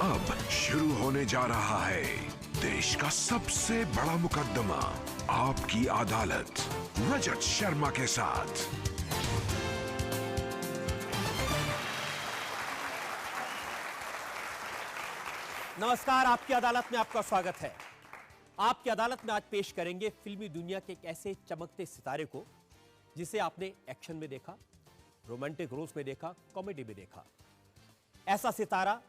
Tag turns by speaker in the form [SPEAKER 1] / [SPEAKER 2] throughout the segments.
[SPEAKER 1] अब शुरू होने जा रहा है देश का सबसे बड़ा मुकदमा, आपकी अदालत, रजत शर्मा के साथ।
[SPEAKER 2] नमस्कार, आपकी अदालत में आपका स्वागत है। आपकी अदालत में आज पेश करेंगे फिल्मी दुनिया के एक ऐसे चमकते सितारे को जिसे आपने एक्शन में देखा, रोमांटिक रोल्स में देखा, कॉमेडी में देखा। ऐसा सितारा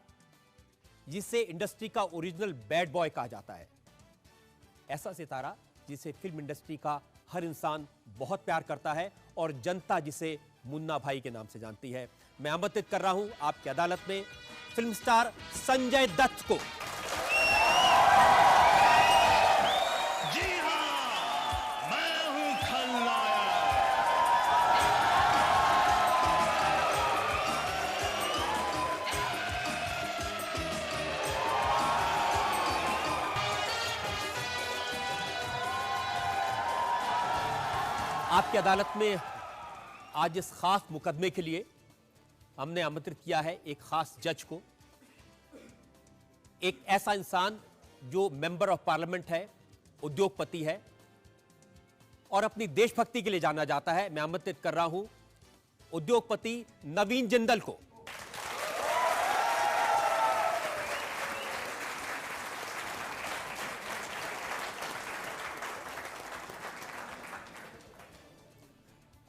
[SPEAKER 2] जिसे इंडस्ट्री का ओरिजिनल बैड बॉय कहा जाता है। ऐसा सितारा जिसे फिल्म इंडस्ट्री का हर इंसान बहुत प्यार करता है और जनता जिसे मुन्ना भाई के नाम से जानती है। मैं आमंत्रित कर रहा हूं आपकी अदालत में फिल्म स्टार संजय दत्त को।
[SPEAKER 3] जी हां, मैं हूं खलनायक।
[SPEAKER 2] आपकी अदालत में आज इस खास मुकदमे के लिए हमने आमंत्रित किया है एक खास जज को, एक ऐसा इंसान जो मेंबर ऑफ पार्लियामेंट है, उद्योगपति है और अपनी देशभक्ति के लिए जाना जाता है। मैं आमंत्रित कर रहा हूं उद्योगपति नवीन जिंदल को।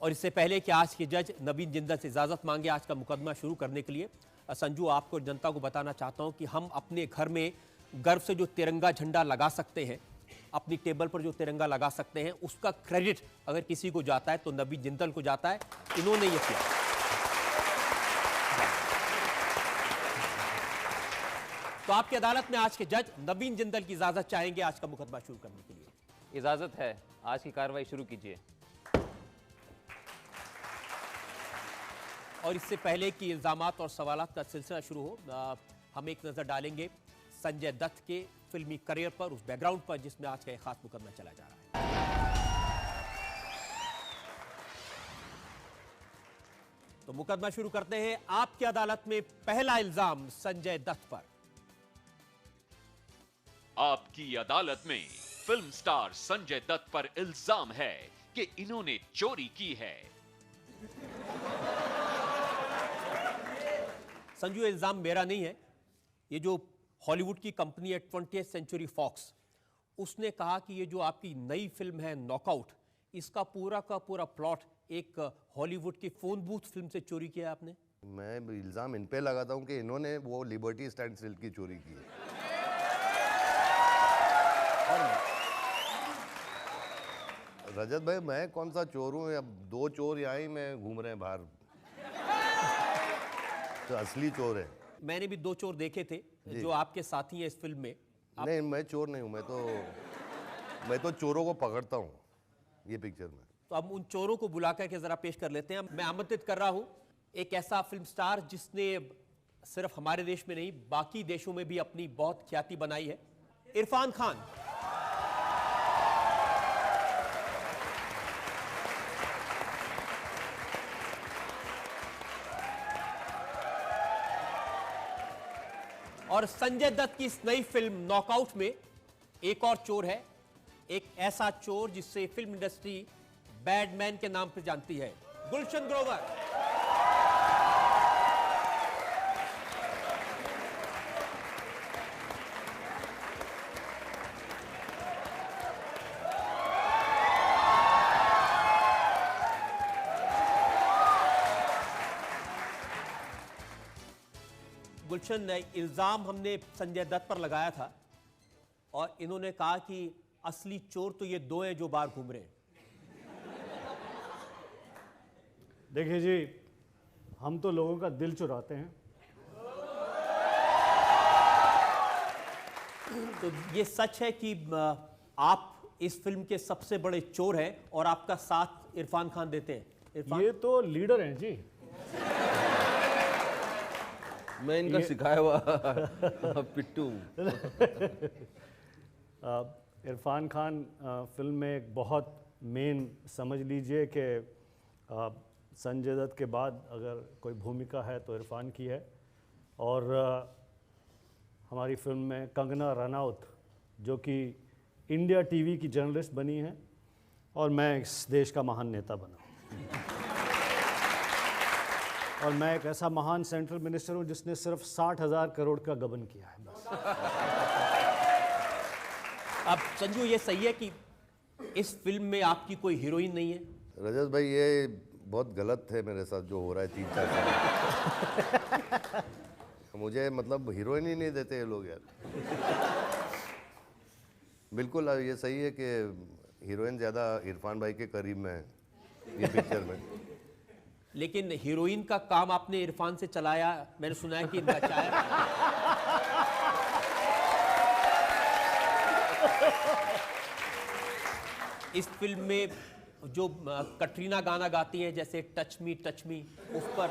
[SPEAKER 2] और इससे पहले कि आज के जज नवीन जिंदल से इजाजत मांगे आज का मुकदमा शुरू करने के लिए, संजू आपको जनता को बताना चाहता हूं कि हम अपने घर में गर्व से जो तिरंगा झंडा लगा सकते हैं, अपनी टेबल पर जो तिरंगा लगा सकते हैं, उसका क्रेडिट अगर किसी को जाता है तो नवीन जिंदल को जाता है। इन्होंने ये किया। तो आपकी अदालत में आज के जज नवीन जिंदल की इजाजत चाहेंगे आज का मुकदमा शुरू करने के लिए।
[SPEAKER 4] इजाजत है, आज की कार्रवाई शुरू कीजिए।
[SPEAKER 2] और इससे पहले कि इल्जामात और सवालात का सिलसिला शुरू हो, हम एक नजर डालेंगे संजय दत्त के फिल्मी करियर पर, उस बैकग्राउंड पर जिसमें आज का एक खास मुकदमा चला जा रहा है। तो मुकदमा शुरू करते हैं। आपकी अदालत में पहला इल्जाम संजय दत्त पर।
[SPEAKER 5] आपकी अदालत में फिल्म स्टार संजय दत्त पर इल्जाम है कि इन्होंने चोरी की है।
[SPEAKER 2] संजू, इल्जाम मेरा नहीं है। ये जो हॉलीवुड की कंपनी है 20th सेंचुरी फॉक्स, उसने कहा कि ये जो आपकी नई फिल्म है नॉकआउट, इसका पूरा का पूरा प्लॉट एक हॉलीवुड की फोन बूथ फिल्म से चोरी किया है आपने।
[SPEAKER 6] मैं इल्जाम इन पे लगाता हूं कि इन्होंने वो लिबर्टी स्टैंड स्टिल की चोरी की है। रजत भाई, मैं कौन सा चोर हूं? अब दो चोर यहाँ ही मैं घूम रहे हैं बाहर, तो असली चोर है।
[SPEAKER 2] मैंने भी दो चोर देखे थे जो आपके साथी हैं इस फिल्म में।
[SPEAKER 6] नहीं, मैं चोर नहीं हूं। मैं तो चोरों को पकड़ता हूं ये पिक्चर में।
[SPEAKER 2] तो अब उन चोरों को बुला करके जरा पेश कर लेते हैं। मैं आमंत्रित कर रहा हूं एक ऐसा फिल्म स्टार जिसने सिर्फ हमारे देश में नहीं बाकी देशों में भी अपनी बहुत ख्याति बनाई है, इरफान खान। और संजय दत्त की इस नई फिल्म नॉकआउट में एक और चोर है, एक ऐसा चोर जिससे फिल्म इंडस्ट्री बैडमैन के नाम पर जानती है, गुलशन ग्रोवर। गुलशन, इल्जाम हमने संजय दत्त पर लगाया था और इन्होंने कहा कि असली चोर तो ये दो हैं जो बाहर घूम रहे हैं।
[SPEAKER 7] देखिए जी, हम तो लोगों का दिल चुराते हैं।
[SPEAKER 2] तो ये सच है कि आप इस फिल्म के सबसे बड़े चोर हैं और आपका साथ इरफान खान देते हैं? इरफान?
[SPEAKER 7] ये तो लीडर हैं जी।
[SPEAKER 4] मैं इनका सिखाया हुआ पिट्टू।
[SPEAKER 7] इरफान खान फिल्म में एक बहुत मेन, समझ लीजिए कि संजय दत्त के बाद अगर कोई भूमिका है तो इरफान की है। और हमारी फिल्म में कंगना रनौत, जो कि इंडिया टीवी की जर्नलिस्ट बनी हैं, और मैं इस देश का महान नेता बना। और मैं एक ऐसा महान सेंट्रल मिनिस्टर हूँ जिसने सिर्फ 60,000 करोड़ का गबन किया है बस।
[SPEAKER 2] अब संजू, ये सही है कि इस फिल्म में आपकी कोई हीरोइन नहीं है?
[SPEAKER 6] रजत भाई, ये बहुत गलत है मेरे साथ जो हो रहा है 3-4 साल। मुझे मतलब हीरोइन ही नहीं देते ये लोग यार। बिल्कुल ये सही है कि हीरोइन ज़्यादा इरफान भाई के करीब में है ये पिक्चर में।
[SPEAKER 2] लेकिन हीरोइन का काम आपने इरफान से चलाया, मैंने सुना है कि नचाया। इस फिल्म में जो कटरीना गाना गाती हैं, जैसे टच मी उस पर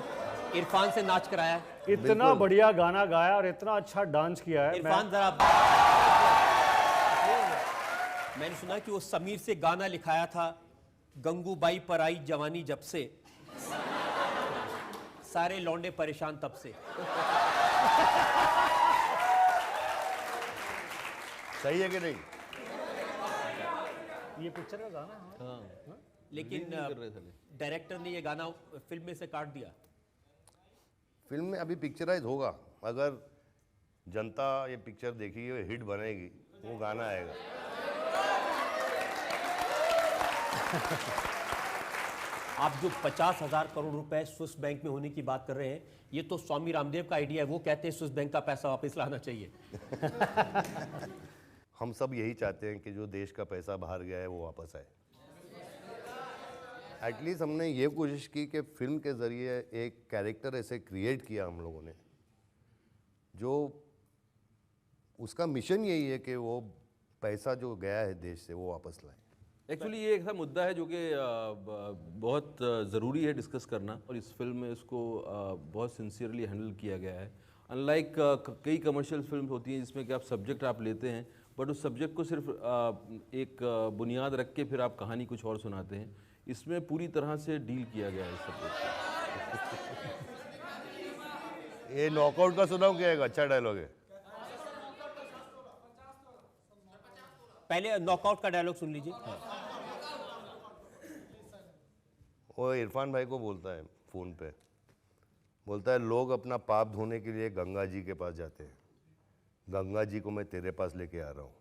[SPEAKER 2] इरफान से नाच कराया है।
[SPEAKER 7] इतना बढ़िया गाना गाया और इतना अच्छा डांस किया है।
[SPEAKER 2] इरफान जरा, मैंने सुना कि वो समीर से गाना लिखाया था, गंगूबाई पर आई जवानी जब से, सारे लौंडे परेशान तब से।
[SPEAKER 6] सही है कि नहीं?
[SPEAKER 7] ये पिक्चर का गाना है।
[SPEAKER 4] हाँ,
[SPEAKER 2] लेकिन डायरेक्टर ने ये गाना फिल्म में से काट दिया।
[SPEAKER 6] फिल्म में अभी पिक्चराइज होगा, अगर जनता ये पिक्चर देखेगी, हिट बनेगी, वो गाना आएगा।
[SPEAKER 2] आप जो 50,000 करोड़ रुपए स्विस बैंक में होने की बात कर रहे हैं, ये तो स्वामी रामदेव का आइडिया है। वो कहते हैं स्विस बैंक का पैसा वापस लाना चाहिए।
[SPEAKER 6] हम सब यही चाहते हैं कि जो देश का पैसा बाहर गया है वो वापस आए। एटलीस्ट हमने ये कोशिश की कि फिल्म के ज़रिए एक कैरेक्टर ऐसे क्रिएट किया हम लोगों ने, जो उसका मिशन यही है कि वो पैसा जो गया है देश से वो वापस लाए।
[SPEAKER 4] एक्चुअली ये एक ऐसा मुद्दा है जो कि बहुत ज़रूरी है डिस्कस करना, और इस फिल्म में इसको बहुत सिंसियरली हैंडल किया गया है। अनलाइक कई कमर्शियल फिल्म होती हैं जिसमें कि आप सब्जेक्ट आप लेते हैं, बट उस सब्जेक्ट को सिर्फ एक बुनियाद रख के फिर आप कहानी कुछ और सुनाते हैं। इसमें पूरी तरह से डील किया गया है इस सब्जेक्ट।
[SPEAKER 6] ये नॉकआउट का सुनाऊं क्या? एक अच्छा डायलॉग है।
[SPEAKER 2] पहले नॉकआउट का डायलॉग सुन लीजिए।
[SPEAKER 6] वो इरफान भाई को बोलता है फ़ोन पे, बोलता है लोग अपना पाप धोने के लिए गंगा जी के पास जाते हैं, गंगा जी को मैं तेरे पास लेके आ रहा हूँ।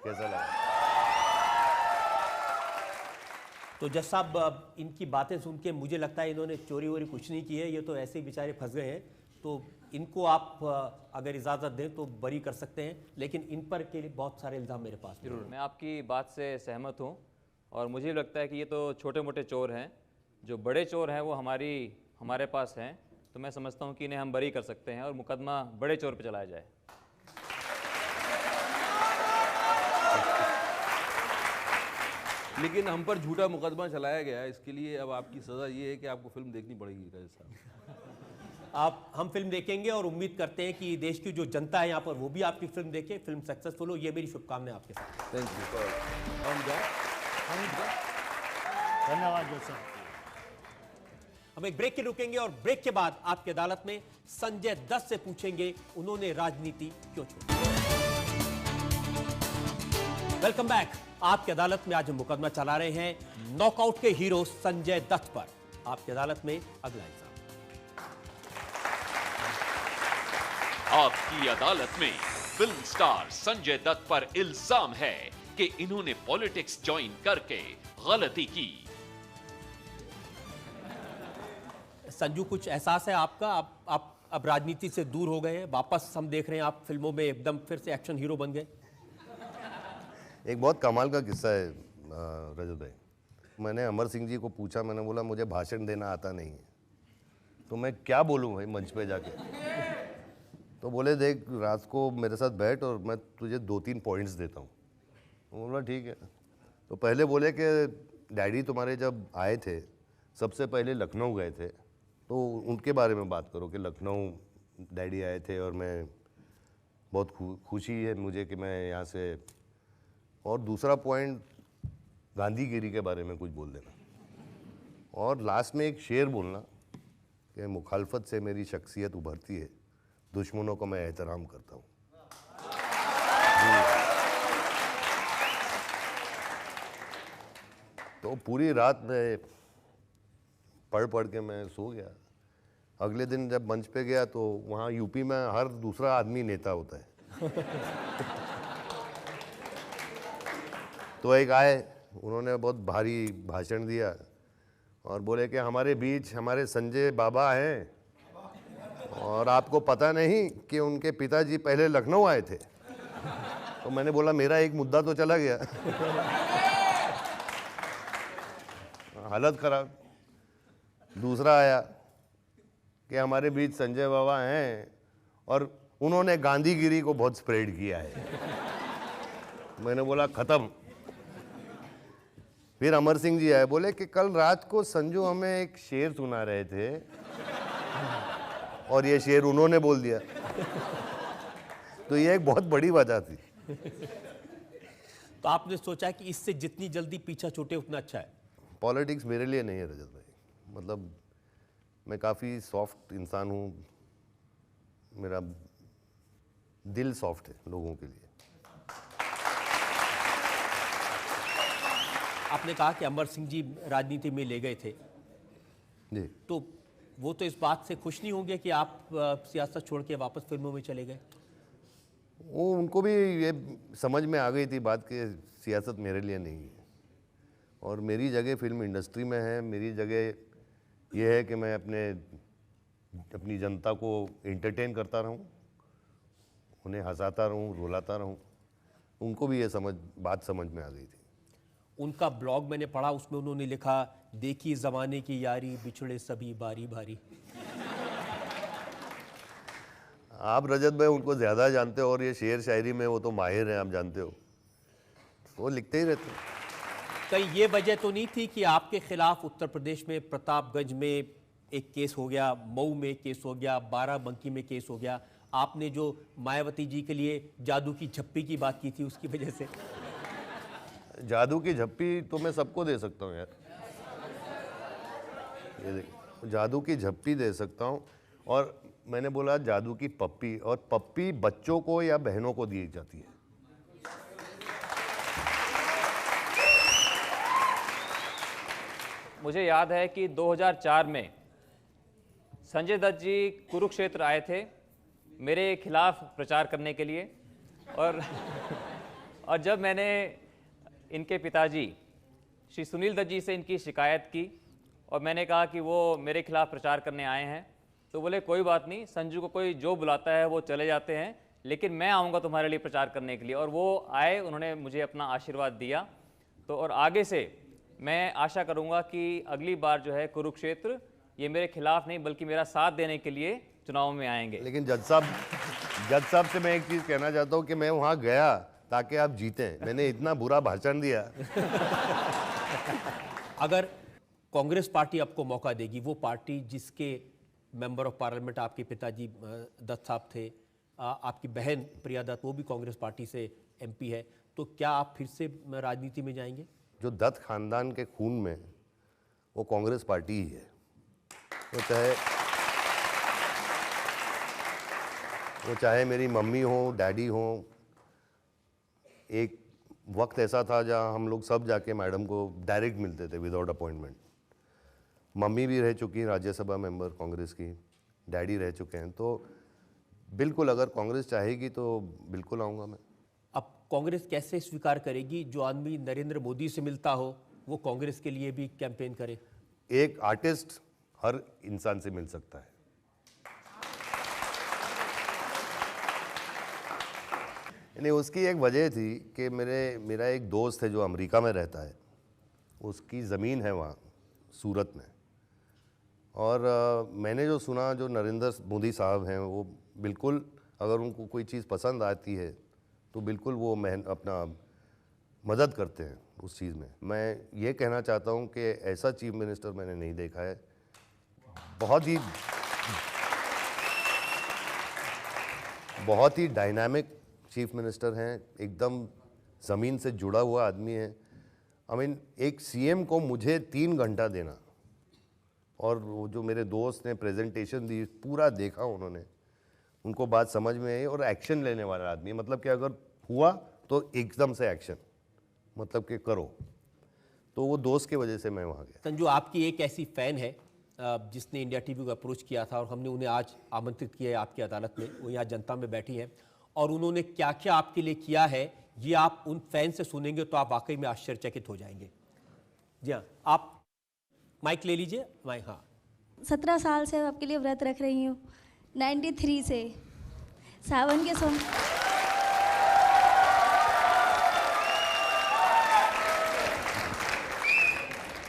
[SPEAKER 6] कैसा लगा?
[SPEAKER 2] तो जज साहब, इनकी बातें सुन के मुझे लगता है इन्होंने चोरी वोरी कुछ नहीं की है, ये तो ऐसे ही बेचारे फंस गए हैं। तो इनको आप अगर इजाज़त दें तो बरी कर सकते हैं, लेकिन इन पर के लिए बहुत सारे इल्ज़ाम मेरे पास हैं।
[SPEAKER 4] मैं आपकी बात से सहमत हूँ, और मुझे लगता है कि ये तो छोटे मोटे चोर हैं। जो बड़े चोर हैं वो हमारे पास हैं, तो मैं समझता हूँ कि इन्हें हम बरी कर सकते हैं और मुकदमा बड़े चोर पे चलाया जाए। लेकिन हम पर झूठा मुकदमा चलाया गया है, इसके लिए अब आपकी सज़ा ये है कि आपको फिल्म देखनी पड़ेगी रजत साहब।
[SPEAKER 2] हम फिल्म देखेंगे और उम्मीद करते हैं कि देश की जो जनता है यहाँ पर वो भी आपकी फिल्म देखे, फिल्म सक्सेसफुल हो। ये मेरी शुभकामनाएं आपके साथ।
[SPEAKER 4] Thank you.
[SPEAKER 7] धन्यवाद जज साहब।
[SPEAKER 2] हम एक ब्रेक के रुकेंगे और ब्रेक के बाद आपकी अदालत में संजय दत्त से पूछेंगे उन्होंने राजनीति क्यों छोड़ी। Welcome back. आपकी अदालत में आज हम मुकदमा चला रहे हैं नॉकआउट के हीरो संजय दत्त पर। आपकी अदालत में अगला इल्जाम।
[SPEAKER 5] आपकी अदालत में फिल्म स्टार संजय दत्त पर इल्जाम है कि इन्होंने पॉलिटिक्स ज्वाइन करके गलती की।
[SPEAKER 2] संजू, कुछ एहसास है आपका? आप अब राजनीति से दूर हो गए हैं, वापस हम देख रहे हैं आप फिल्मों में एकदम फिर से एक्शन हीरो बन गए।
[SPEAKER 6] एक बहुत कमाल का किस्सा है रजत भाई। मैंने अमर सिंह जी को पूछा, मैंने बोला मुझे भाषण देना आता नहीं है, तो मैं क्या बोलूँ भाई मंच पे जाके? तो बोले देख, रात को मेरे साथ बैठ और मैं तुझे 2-3 पॉइंट्स देता हूँ। बोला ठीक है। तो पहले बोले कि डैडी तुम्हारे जब आए थे सबसे पहले लखनऊ गए थे, तो उनके बारे में बात करो कि लखनऊ डैडी आए थे और मैं बहुत खुशी है मुझे कि मैं यहाँ से। और दूसरा पॉइंट गांधीगिरी के बारे में कुछ बोल देना, और लास्ट में एक शेर बोलना कि मुखालफत से मेरी शख्सियत उभरती है, दुश्मनों को मैं एहतराम करता हूँ। तो पूरी रात में पढ़ के मैं सो गया। अगले दिन जब मंच पे गया तो वहाँ यूपी में हर दूसरा आदमी नेता होता है। तो एक आए, उन्होंने बहुत भारी भाषण दिया और बोले कि हमारे बीच हमारे संजय बाबा हैं और आपको पता नहीं कि उनके पिताजी पहले लखनऊ आए थे। तो मैंने बोला मेरा एक मुद्दा तो चला गया। हालत खराब। दूसरा आया कि हमारे बीच संजय बाबा हैं और उन्होंने गांधीगिरी को बहुत स्प्रेड किया है। मैंने बोला खत्म। फिर अमर सिंह जी आए, बोले कि कल रात को संजू हमें एक शेर सुना रहे थे और ये शेर उन्होंने बोल दिया। तो ये एक बहुत बड़ी वजह थी।
[SPEAKER 2] तो आपने सोचा कि इससे जितनी जल्दी पीछा छूटे उतना अच्छा है।
[SPEAKER 6] पॉलिटिक्स मेरे लिए नहीं है रजत भाई। मतलब मैं काफ़ी सॉफ्ट इंसान हूँ, मेरा दिल सॉफ्ट है लोगों के लिए।
[SPEAKER 2] आपने कहा कि अमर सिंह जी राजनीति में ले गए थे,
[SPEAKER 6] जी।
[SPEAKER 2] तो वो तो इस बात से खुश नहीं होंगे कि आप सियासत छोड़ के वापस फिल्मों में चले गए।
[SPEAKER 6] वो उनको भी ये समझ में आ गई थी बात कि सियासत मेरे लिए नहीं है और मेरी जगह फिल्म इंडस्ट्री में है। मेरी जगह ये है कि मैं अपनी जनता को एंटरटेन करता रहूं, उन्हें हंसाता रहूं, रुलाता रहूं। उनको भी ये बात समझ में आ गई थी।
[SPEAKER 2] उनका ब्लॉग मैंने पढ़ा, उसमें उन्होंने लिखा, देखी ज़माने की यारी बिछड़े सभी बारी बारी।
[SPEAKER 6] आप रजत भाई उनको ज़्यादा जानते हो और ये शेर शायरी में वो तो माहिर हैं, आप जानते हो। वो लिखते ही रहते हैं।
[SPEAKER 2] कहीं ये वजह तो नहीं थी कि आपके खिलाफ उत्तर प्रदेश में प्रतापगंज में एक केस हो गया, मऊ में केस हो गया, बाराबंकी में केस हो गया, आपने जो मायावती जी के लिए जादू की झप्पी की बात की थी उसकी वजह से?
[SPEAKER 6] जादू की झप्पी तो मैं सबको दे सकता हूँ यार। ये देख, जादू की झप्पी दे सकता हूँ। और मैंने बोला जादू की पप्पी, और पप्पी बच्चों को या बहनों को दी जाती है।
[SPEAKER 8] मुझे याद है कि 2004 में संजय दत्त जी कुरुक्षेत्र आए थे मेरे खिलाफ प्रचार करने के लिए, और जब मैंने इनके पिताजी श्री सुनील दत्त जी से इनकी शिकायत की और मैंने कहा कि वो मेरे खिलाफ प्रचार करने आए हैं, तो बोले कोई बात नहीं, संजू को कोई जो बुलाता है वो चले जाते हैं, लेकिन मैं आऊँगा तुम्हारे लिए प्रचार करने के लिए। और वो आए, उन्होंने मुझे अपना आशीर्वाद दिया। तो और आगे से मैं आशा करूंगा कि अगली बार जो है कुरुक्षेत्र ये मेरे खिलाफ नहीं बल्कि मेरा साथ देने के लिए चुनाव में आएंगे।
[SPEAKER 6] लेकिन जज साहब से मैं एक चीज़ कहना चाहता हूँ कि मैं वहाँ गया ताकि आप जीतें। मैंने इतना बुरा भाषण दिया।
[SPEAKER 2] अगर कांग्रेस पार्टी आपको मौका देगी, वो पार्टी जिसके मेंबर ऑफ पार्लियामेंट आपके पिताजी दत्त साहब थे, आपकी बहन प्रिया दत्त वो भी कांग्रेस पार्टी से एमपी है, तो क्या आप फिर से राजनीति में जाएंगे?
[SPEAKER 6] जो दत्त खानदान के खून में, वो कांग्रेस पार्टी ही है। वो चाहे मेरी मम्मी हो, डैडी हो। एक वक्त ऐसा था जहाँ हम लोग सब जाके मैडम को डायरेक्ट मिलते थे विदाउट अपॉइंटमेंट। मम्मी भी रह चुकी हैं राज्यसभा मेंबर कांग्रेस की, डैडी रह चुके हैं। तो बिल्कुल अगर कांग्रेस चाहेगी तो बिल्कुल आऊँगा मैं।
[SPEAKER 2] अब कांग्रेस कैसे स्वीकार करेगी जो आदमी नरेंद्र मोदी से मिलता हो वो कांग्रेस के लिए भी कैंपेन करे?
[SPEAKER 6] एक आर्टिस्ट हर इंसान से मिल सकता है। यानी उसकी एक वजह थी कि मेरा एक दोस्त है जो अमेरिका में रहता है, उसकी ज़मीन है वहाँ सूरत में। और मैंने जो सुना, जो नरेंद्र मोदी साहब हैं वो बिल्कुल अगर उनको कोई चीज़ पसंद आती है तो बिल्कुल वो अपना मदद करते हैं उस चीज़ में। मैं ये कहना चाहता हूँ कि ऐसा चीफ मिनिस्टर मैंने नहीं देखा है। बहुत ही डायनामिक चीफ मिनिस्टर हैं, एकदम ज़मीन से जुड़ा हुआ आदमी है। आई मीन एक सीएम को मुझे 3 घंटा देना, और वो जो मेरे दोस्त ने प्रेजेंटेशन दी, पूरा देखा उन्होंने, उनको बात समझ में आई और एक्शन लेने वाला आदमी। मतलब कि अगर हुआ तो एकदम से एक्शन, मतलब कि करो। तो वो दोस्त की वजह से मैं वहाँ गया।
[SPEAKER 2] संजू, आपकी एक ऐसी फ़ैन है जिसने इंडिया टीवी को अप्रोच किया था और हमने उन्हें आज आमंत्रित किया है आपकी अदालत में। वो यहाँ जनता में बैठी है और उन्होंने क्या क्या आपके लिए किया है ये आप उन फैन से सुनेंगे तो आप वाकई में आश्चर्यचकित हो जाएंगे। जी हाँ, आप माइक ले लीजिए। माइक, हाँ।
[SPEAKER 9] 17 साल से आपके लिए व्रत रख रही हूँ, 93 से। सावन के सोम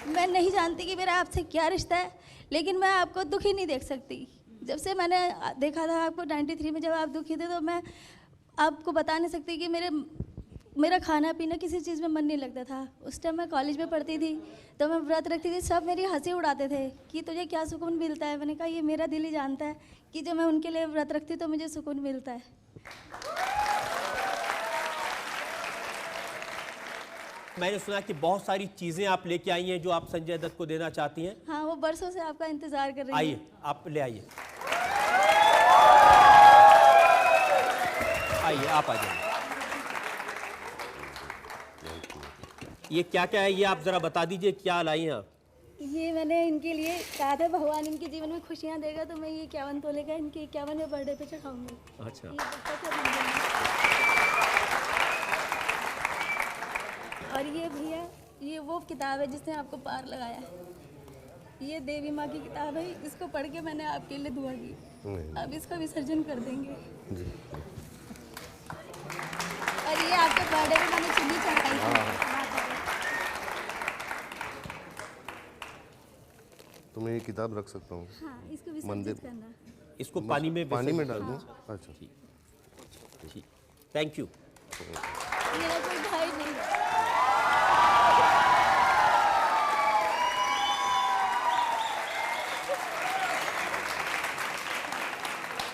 [SPEAKER 9] मैं नहीं जानती कि मेरा आपसे क्या रिश्ता है, लेकिन मैं आपको दुखी नहीं देख सकती। जब से मैंने देखा था आपको 93 में, जब आप दुखी थे, तो मैं आपको बता नहीं सकती कि मेरा खाना पीना किसी चीज़ में मन नहीं लगता था। उस टाइम मैं कॉलेज में पढ़ती थी तो मैं व्रत रखती थी, सब मेरी हंसी उड़ाते थे कि तुझे क्या सुकून मिलता है। मैंने कहा ये मेरा दिल ही जानता है कि जब मैं उनके लिए व्रत रखती तो मुझे सुकून मिलता है।
[SPEAKER 2] मैंने सुना कि बहुत सारी चीज़ें आप लेके आई हैं जो आप संजय दत्त को देना चाहती हैं।
[SPEAKER 9] हाँ, वो बरसों से आपका इंतज़ार कर रही है।
[SPEAKER 2] आइए, आप ले आइए। आइए, आप आ जाइए। ये क्या क्या है ये आप जरा बता दीजिए, क्या लाई हैं आप?
[SPEAKER 9] ये मैंने इनके लिए कहा था भगवान इनके जीवन में खुशियाँ देगा, तो मैं ये 51 तोले का इनके 51वें बर्थडे पे चढ़ाऊंगी।
[SPEAKER 2] अच्छा।
[SPEAKER 9] ये बच्चा का मंदिर है। और ये भैया, ये वो किताब है जिसने आपको पार लगाया है। ये देवी माँ की किताब है, इसको पढ़ के मैंने आपके लिए दुआ की। अब इसका विसर्जन कर देंगे।
[SPEAKER 6] जी।
[SPEAKER 9] और ये आपके बर्थडे में मैंने चुन्नी चढ़ाई थी।
[SPEAKER 6] तो मैं ये किताब रख सकता हूँ?
[SPEAKER 9] हाँ, इसको विसर्जित
[SPEAKER 6] मंदिर
[SPEAKER 9] करना।
[SPEAKER 2] इसको पानी में
[SPEAKER 6] डाल दूँ? अच्छा,
[SPEAKER 2] ठीक, थैंक यू।
[SPEAKER 9] मेरा कोई भाई नहीं है।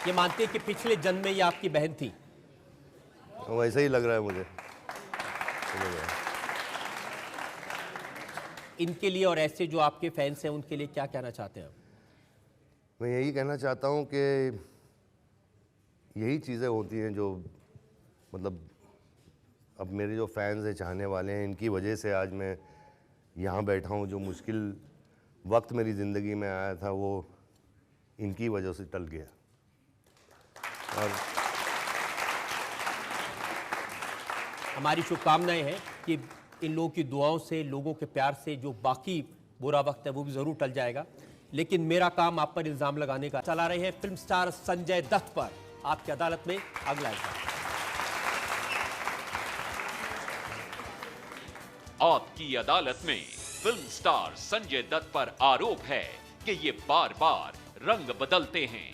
[SPEAKER 2] ये मानते हैं कि पिछले जन्म में ये आपकी बहन थी?
[SPEAKER 6] वैसा ही लग रहा है मुझे।
[SPEAKER 2] इनके लिए और ऐसे जो आपके फैंस हैं उनके लिए क्या कहना चाहते हैं आप?
[SPEAKER 6] मैं यही कहना चाहता हूँ कि यही चीज़ें होती हैं जो, मतलब अब मेरे जो फैंस हैं, चाहने वाले हैं, इनकी वजह से आज मैं यहाँ बैठा हूँ। जो मुश्किल वक्त मेरी ज़िंदगी में आया था वो इनकी वजह से टल गया। और
[SPEAKER 2] हमारी शुभकामनाएं हैं कि इन लोगों की दुआओं से, लोगों के प्यार से जो बाकी बुरा वक्त है वो भी ज़रूर टल जाएगा। लेकिन मेरा काम आप पर इल्ज़ाम लगाने का। चला रहे हैं फिल्म स्टार संजय दत्त पर आपकी अदालत में अगला इल्ज़ाम।
[SPEAKER 5] आपकी अदालत में फिल्म स्टार संजय दत्त पर आरोप है कि ये बार बार रंग बदलते हैं।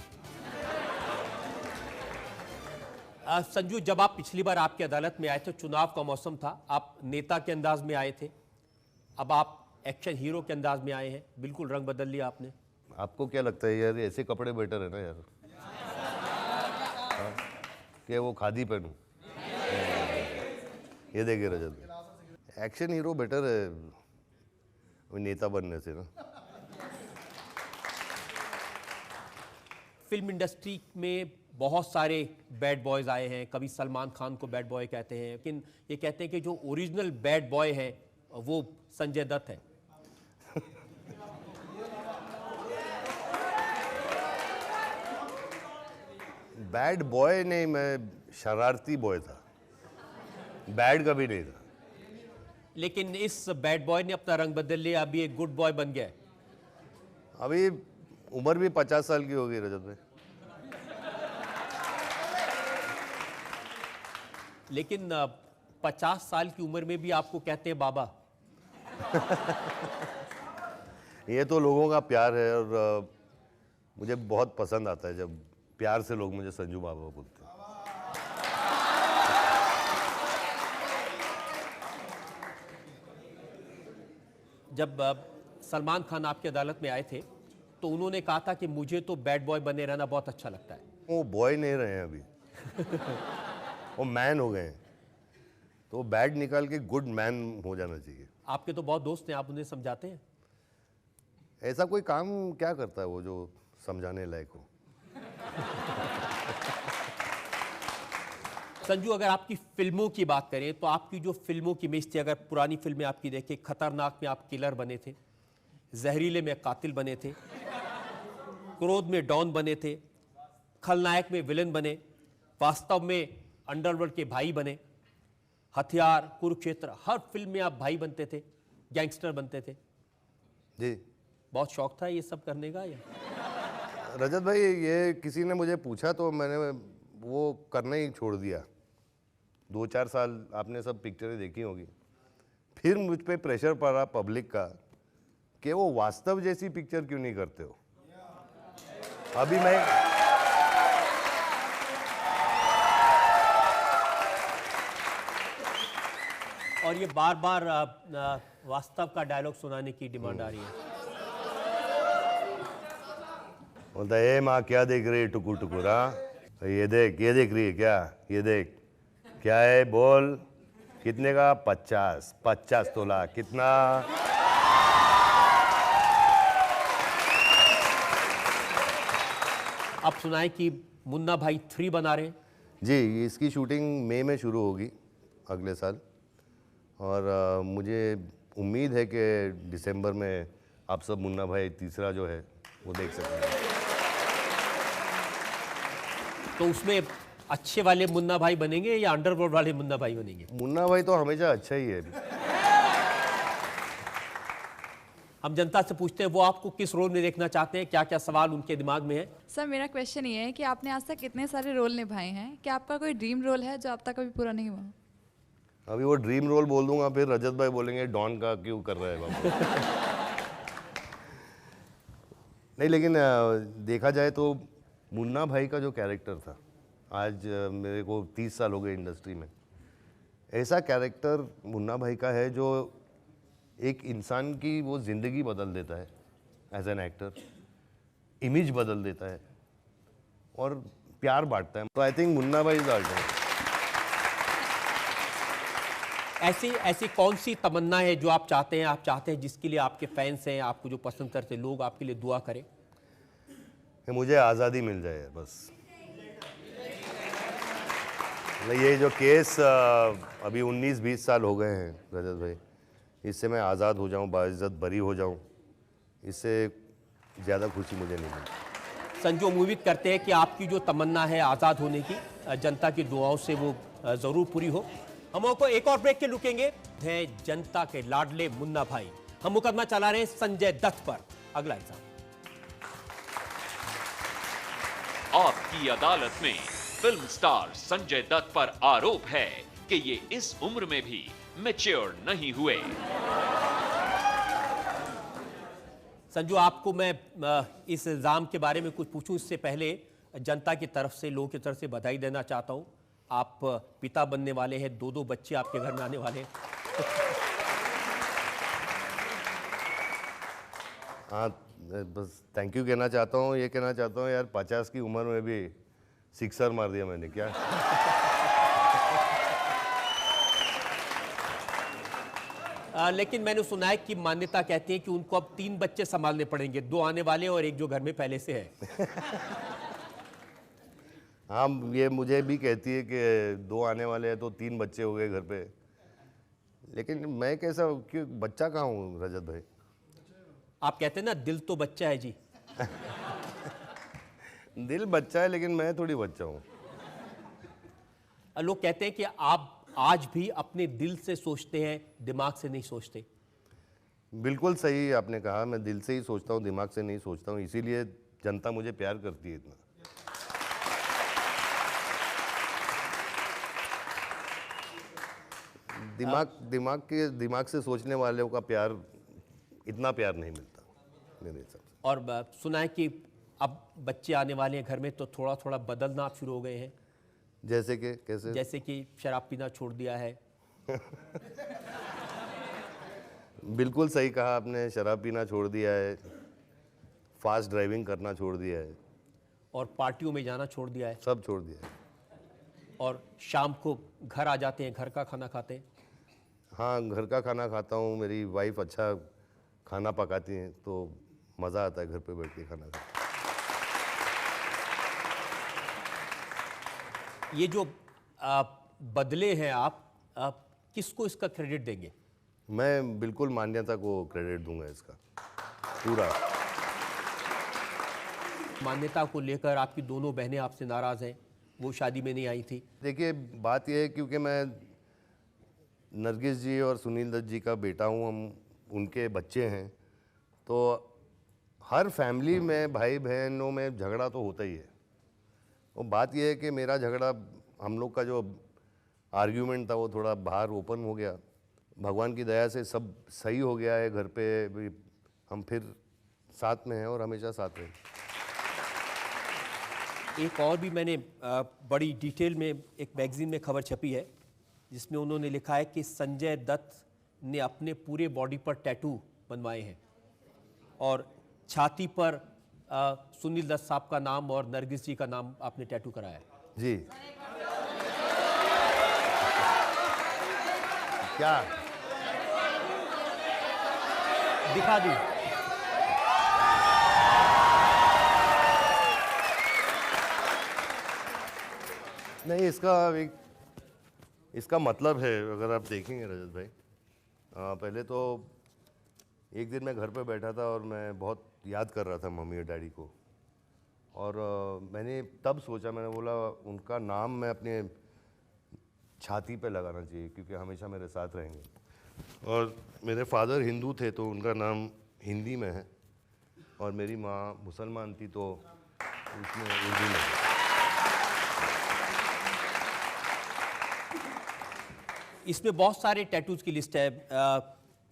[SPEAKER 2] संजू, जब आप पिछली बार आपकी अदालत में आए थे, चुनाव का मौसम था, आप नेता के अंदाज में आए थे। अब आप एक्शन हीरो के अंदाज में आए हैं, बिल्कुल रंग बदल लिया आपने।
[SPEAKER 6] आपको क्या लगता है यार, ऐसे कपड़े बेटर है ना यार? हाँ? कि वो खादी पहनूं? ये देखिए रजत, एक्शन हीरो बेटर है वो नेता बनने से ना।
[SPEAKER 2] फिल्म इंडस्ट्री में बहुत सारे बैड बॉयज़ आए हैं। कभी सलमान खान को बैड बॉय कहते हैं, लेकिन ये कहते हैं कि जो ओरिजिनल बैड बॉय है वो संजय दत्त है।
[SPEAKER 6] बैड बॉय नहीं, मैं शरारती बॉय था, बैड कभी नहीं था।
[SPEAKER 2] लेकिन इस बैड बॉय ने अपना रंग बदल लिया, अभी एक गुड बॉय बन गया है।
[SPEAKER 6] अभी उम्र भी 50 साल की हो गई रजत भाई।
[SPEAKER 2] लेकिन 50 साल की उम्र में भी आपको कहते हैं बाबा।
[SPEAKER 6] ये तो लोगों का प्यार है और मुझे बहुत पसंद आता है जब प्यार से लोग मुझे संजू बाबा बोलते हैं।
[SPEAKER 2] जब सलमान खान आपकी अदालत में आए थे तो उन्होंने कहा था कि मुझे तो बैड बॉय बने रहना बहुत अच्छा लगता है।
[SPEAKER 6] वो बॉय नहीं रहे हैं अभी। वो मैन हो गए हैं, तो बैड निकाल के गुड मैन हो जाना चाहिए।
[SPEAKER 2] आपके तो बहुत दोस्त हैं, आप उन्हें समझाते हैं?
[SPEAKER 6] ऐसा कोई काम क्या करता है वो जो समझाने लायक हो?
[SPEAKER 2] संजू, अगर आपकी फिल्मों की बात करें तो आपकी जो फिल्मों की इमेज थी, अगर पुरानी फिल्में आपकी देखें, खतरनाक में आप किलर बने थे, जहरीले में कातिल बने थे, क्रोध में डॉन बने थे, खलनायक में विलन बने, वास्तव में अंडरवर्ल्ड के भाई बने, हथियार, कुरुक्षेत्र, हर फिल्म में आप भाई बनते थे, गैंगस्टर बनते थे।
[SPEAKER 6] जी
[SPEAKER 2] बहुत शौक था ये सब करने का या?
[SPEAKER 6] रजत भाई, ये किसी ने मुझे पूछा तो मैंने वो करना ही छोड़ दिया। 2-4 साल आपने सब पिक्चरें देखी होगी, फिर मुझ पे प्रेशर पड़ा पब्लिक का कि वो वास्तव जैसी पिक्चर क्यों नहीं करते हो। अभी मैं
[SPEAKER 2] और ये बार बार वास्तव का डायलॉग सुनाने की डिमांड आ रही है।
[SPEAKER 6] बोलता है, ए माँ क्या देख रही है टुकुर टुकुर? हाँ, ये देख रही है क्या? ये देख क्या है, बोल कितने का? 50 तोला। कितना?
[SPEAKER 2] अब सुनाए कि मुन्ना भाई 3 बना रहे हैं।
[SPEAKER 6] जी, इसकी शूटिंग मई में शुरू होगी अगले साल, और मुझे उम्मीद है कि दिसंबर में आप सब मुन्ना भाई तीसरा जो है वो देख सकते हैं।
[SPEAKER 2] तो उसमें अच्छे वाले मुन्ना भाई बनेंगे या अंडरवर्ल्ड वाले मुन्ना भाई बनेंगे?
[SPEAKER 6] मुन्ना भाई तो हमेशा अच्छा ही है।
[SPEAKER 2] हम जनता से पूछते हैं वो आपको किस रोल में देखना चाहते हैं, क्या क्या सवाल उनके दिमाग में है।
[SPEAKER 10] सर, मेरा क्वेश्चन ये है कि आपने आज तक इतने सारे रोल निभाए हैं, क्या आपका कोई ड्रीम रोल है जो अब तक कभी पूरा नहीं हुआ?
[SPEAKER 6] अभी वो ड्रीम रोल बोल दूंगा, फिर रजत भाई बोलेंगे डॉन का क्यों कर रहा है बाबू। नहीं, लेकिन देखा जाए तो मुन्ना भाई का जो कैरेक्टर था, आज मेरे को 30 साल हो गए इंडस्ट्री में, ऐसा कैरेक्टर मुन्ना भाई का है जो एक इंसान की वो ज़िंदगी बदल देता है एज एन एक्टर, इमेज बदल देता है और प्यार बांटता है। तो आई थिंक मुन्ना भाई इज अल्टीमेट।
[SPEAKER 2] ऐसी कौन सी तमन्ना है जो आप चाहते हैं जिसके लिए आपके फैंस हैं, आपको जो पसंद करते हैं लोग, आपके लिए दुआ करें?
[SPEAKER 6] कि मुझे आज़ादी मिल जाए बस। ये जो केस अभी 19-20 साल हो गए हैं रजत भाई, इससे मैं आज़ाद हो जाऊं, बाइज्जत बरी हो जाऊं, इससे ज़्यादा खुशी मुझे नहीं मिलती।
[SPEAKER 2] संजू, उम्मीद करते हैं कि आपकी जो तमन्ना है आज़ाद होने की, जनता की दुआओं से वो ज़रूर पूरी हो। हम आपको एक और ब्रेक के रुकेंगे। है जनता के लाडले मुन्ना भाई, हम मुकदमा चला रहे हैं संजय दत्त पर। अगला एग्जाम।
[SPEAKER 5] आपकी अदालत में फिल्म स्टार संजय दत्त पर आरोप है कि ये इस उम्र में भी मैच्योर नहीं हुए।
[SPEAKER 2] संजू, आपको मैं इस इल्जाम के बारे में कुछ पूछूं इससे पहले जनता की तरफ से, लोगों की तरफ से बधाई देना चाहता हूं। आप पिता बनने वाले हैं, 2 बच्चे आपके घर में आने वाले हैं।
[SPEAKER 6] हाँ, बस थैंक यू कहना चाहता हूँ, ये कहना चाहता हूँ यार 50 की उम्र में भी सिक्सर मार दिया मैंने क्या।
[SPEAKER 2] लेकिन मैंने सुना है कि मान्यता कहती है कि उनको अब 3 बच्चे संभालने पड़ेंगे, 2 आने वाले और एक जो घर में पहले से है।
[SPEAKER 6] हाँ, ये मुझे भी कहती है कि 2 आने वाले हैं तो 3 बच्चे हो गए घर पे, लेकिन मैं कैसा कि बच्चा कहाँ हूँ रजत भाई।
[SPEAKER 2] आप कहते हैं ना दिल तो बच्चा है जी।
[SPEAKER 6] दिल बच्चा है लेकिन मैं थोड़ी बच्चा हूँ।
[SPEAKER 2] लोग कहते हैं कि आप आज भी अपने दिल से सोचते हैं, दिमाग से नहीं सोचते।
[SPEAKER 6] बिल्कुल सही आपने कहा, मैं दिल से ही सोचता हूँ, दिमाग से नहीं सोचता हूँ, इसीलिए जनता मुझे प्यार करती है इतना। दिमाग से सोचने वालों का प्यार, इतना प्यार नहीं मिलता मेरे हिसाब से।
[SPEAKER 2] और सुना है कि अब बच्चे आने वाले हैं घर में तो थोड़ा थोड़ा बदलना आप शुरू हो गए हैं।
[SPEAKER 6] जैसे कि कैसे?
[SPEAKER 2] जैसे कि शराब पीना छोड़ दिया है।
[SPEAKER 6] बिल्कुल सही कहा आपने, शराब पीना छोड़ दिया है, फास्ट ड्राइविंग करना छोड़ दिया है,
[SPEAKER 2] और पार्टियों में जाना छोड़ दिया है।
[SPEAKER 6] सब छोड़ दिया है।
[SPEAKER 2] और शाम को घर आ जाते हैं, घर का खाना खाते हैं।
[SPEAKER 6] हाँ, घर का खाना खाता हूँ, मेरी वाइफ अच्छा खाना पकाती हैं तो मज़ा आता है घर पे बैठ के खाना खाते।
[SPEAKER 2] ये जो बदले हैं आप किसको इसका क्रेडिट देंगे?
[SPEAKER 6] मैं बिल्कुल मान्यता को क्रेडिट दूंगा इसका पूरा।
[SPEAKER 2] मान्यता को लेकर आपकी दोनों बहनें आपसे नाराज हैं, वो शादी में नहीं आई थी।
[SPEAKER 6] देखिए बात यह है क्योंकि मैं नरगिस जी और सुनील दत्त जी का बेटा हूँ, हम उनके बच्चे हैं, तो हर फैमिली में भाई बहनों में झगड़ा तो होता ही है। और बात यह है कि मेरा झगड़ा, हम लोग का जो आर्ग्यूमेंट था वो थोड़ा बाहर ओपन हो गया। भगवान की दया से सब सही हो गया है, घर पे भी हम फिर साथ में हैं और हमेशा साथ रहें।
[SPEAKER 2] एक और भी मैंने बड़ी डिटेल में एक मैगजीन में खबर छपी है जिसमें उन्होंने लिखा है कि संजय दत्त ने अपने पूरे बॉडी पर टैटू बनवाए हैं और छाती पर सुनील दत्त साहब का नाम और नरगिस जी का नाम आपने टैटू कराया है।
[SPEAKER 6] जी क्या
[SPEAKER 2] दिखा दी।
[SPEAKER 6] नहीं, इसका मतलब है, अगर आप देखेंगे रजत भाई, पहले तो एक दिन मैं घर पे बैठा था और मैं बहुत याद कर रहा था मम्मी और डैडी को, और मैंने तब सोचा, मैंने बोला उनका नाम मैं अपने छाती पे लगाना चाहिए क्योंकि हमेशा मेरे साथ रहेंगे। और मेरे फादर हिंदू थे तो उनका नाम हिंदी में है, और मेरी माँ मुसलमान थी तो उसमें उर्दू में है।
[SPEAKER 2] इसमें बहुत सारे टैटूज की लिस्ट है।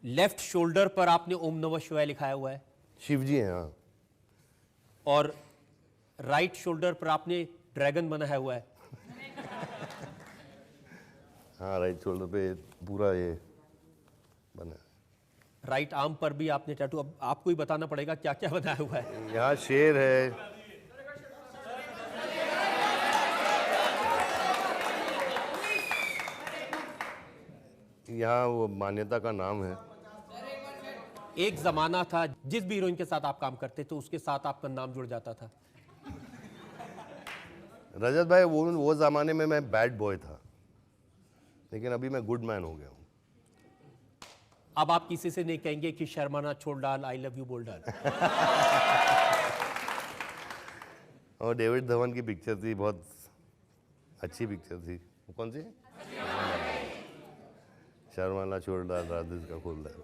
[SPEAKER 2] लेफ्ट शोल्डर पर आपने ओम नमः शिवाय लिखाया हुआ है,
[SPEAKER 6] शिव जी हैं, हाँ।
[SPEAKER 2] और राइट शोल्डर पर आपने ड्रैगन बनाया हुआ है।
[SPEAKER 6] हाँ, राइट शोल्डर पे पूरा ये बना।
[SPEAKER 2] राइट आर्म पर भी आपने टैटू, अब आपको ही बताना पड़ेगा क्या क्या बनाया हुआ है।
[SPEAKER 6] यहाँ शेर है, यहाँ वो मान्यता का नाम है।
[SPEAKER 2] एक जमाना था जिस भी हीरोइन के साथ आप काम करते थे उसके साथ आपका नाम जुड़ जाता था।
[SPEAKER 6] रजत भाई, वो जमाने में मैं बैड बॉय था, लेकिन अभी मैं गुड मैन हो गया हूँ।
[SPEAKER 2] अब आप किसी से नहीं कहेंगे कि शर्माना छोड़ डाल, आई लव यू बोल डाल।
[SPEAKER 6] और डेविड धवन की पिक्चर थी, बहुत अच्छी पिक्चर थी। वो कौन सी? शर्माना छोड़ डाल, राधिस का खोल डाल,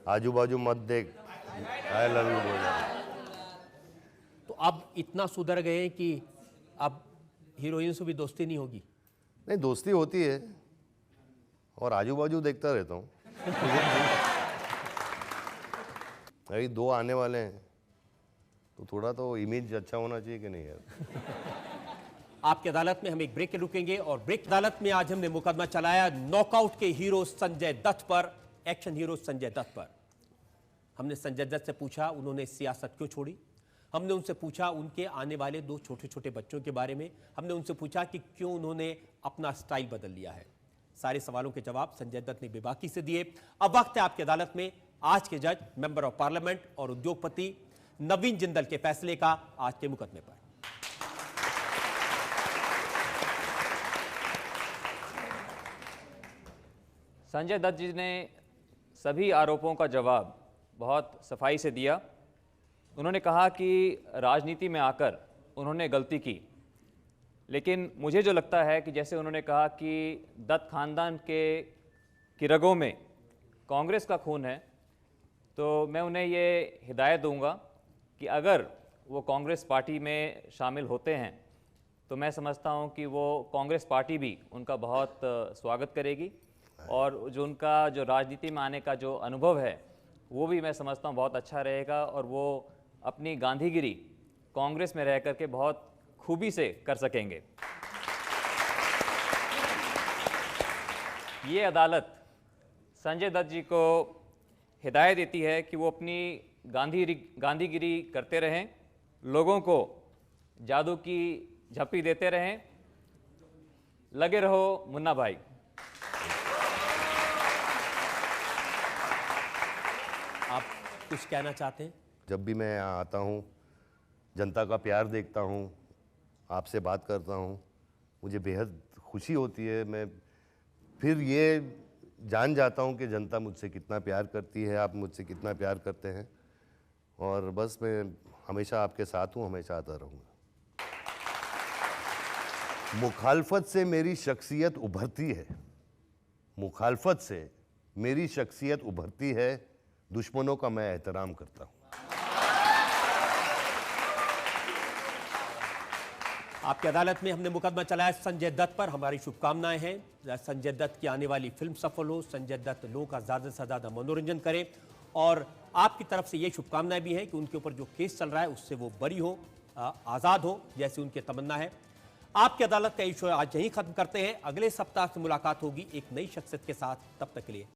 [SPEAKER 6] आजू बाजू मत देख, आई लव यू बोल डाल।
[SPEAKER 2] तो अब इतना सुधर गए हैं कि अब हीरोइन से भी दोस्ती नहीं होगी?
[SPEAKER 6] नहीं, दोस्ती होती है और आजू बाजू देखता रहता हूँ। अभी 2 आने वाले हैं तो थोड़ा तो इमेज अच्छा होना चाहिए कि नहीं यार।
[SPEAKER 2] आपकी अदालत में हम एक ब्रेक के रुकेंगे और ब्रेक अदालत में आज हमने मुकदमा चलाया नॉकआउट के हीरो संजय दत्त पर, एक्शन हीरो संजय दत्त पर। हमने संजय दत्त से पूछा उन्होंने सियासत क्यों छोड़ी, हमने उनसे पूछा उनके आने वाले 2 छोटे छोटे बच्चों के बारे में, हमने उनसे पूछा कि क्यों उन्होंने अपना स्टाइल बदल लिया है। सारे सवालों के जवाब संजय दत्त ने बेबाकी से दिए। अब वक्त है आपकी अदालत में आज के जज, मेंबर ऑफ पार्लियामेंट और उद्योगपति नवीन जिंदल के फैसले का आज के मुकदमे पर।
[SPEAKER 8] संजय दत्त जी ने सभी आरोपों का जवाब बहुत सफाई से दिया। उन्होंने कहा कि राजनीति में आकर उन्होंने गलती की, लेकिन मुझे जो लगता है कि जैसे उन्होंने कहा कि दत्त खानदान की रगों में कांग्रेस का खून है, तो मैं उन्हें ये हिदायत दूंगा कि अगर वो कांग्रेस पार्टी में शामिल होते हैं तो मैं समझता हूं कि वो कांग्रेस पार्टी भी उनका बहुत स्वागत करेगी, और जो उनका जो राजनीति में आने का जो अनुभव है वो भी मैं समझता हूं बहुत अच्छा रहेगा, और वो अपनी गांधीगिरी कांग्रेस में रह करके बहुत खूबी से कर सकेंगे। ये अदालत संजय दत्त जी को हिदायत देती है कि वो अपनी गांधीगिरी करते रहें, लोगों को जादू की झप्पी देते रहें। लगे रहो मुन्ना भाई।
[SPEAKER 2] आप कुछ कहना चाहते हैं?
[SPEAKER 6] जब भी मैं यहाँ आता हूँ, जनता का प्यार देखता हूँ, आपसे बात करता हूँ, मुझे बेहद खुशी होती है, मैं फिर ये जान जाता हूँ कि जनता मुझसे कितना प्यार करती है, आप मुझसे कितना प्यार करते हैं, और बस मैं हमेशा आपके साथ हूँ, हमेशा आता रहूँगा। मुखालफत से मेरी शख्सियत उभरती है, मुखालफत से मेरी शख्सियत उभरती है, दुश्मनों का मैं एहतराम करता हूँ।
[SPEAKER 2] आपकी अदालत में हमने मुकदमा चलाया संजय दत्त पर, हमारी शुभकामनाएं हैं संजय दत्त की आने वाली फिल्म सफल हो, संजय दत्त लोगों का ज़्यादा से ज़्यादा मनोरंजन करें, और आपकी तरफ से ये शुभकामनाएं भी हैं कि उनके ऊपर जो केस चल रहा है उससे वो बरी हो, आज़ाद हो, जैसी उनकी तमन्ना है। आपकी अदालत का ये शो आज यहीं खत्म करते हैं। अगले सप्ताह से मुलाकात होगी एक नई शख्सियत के साथ, तब तक के लिए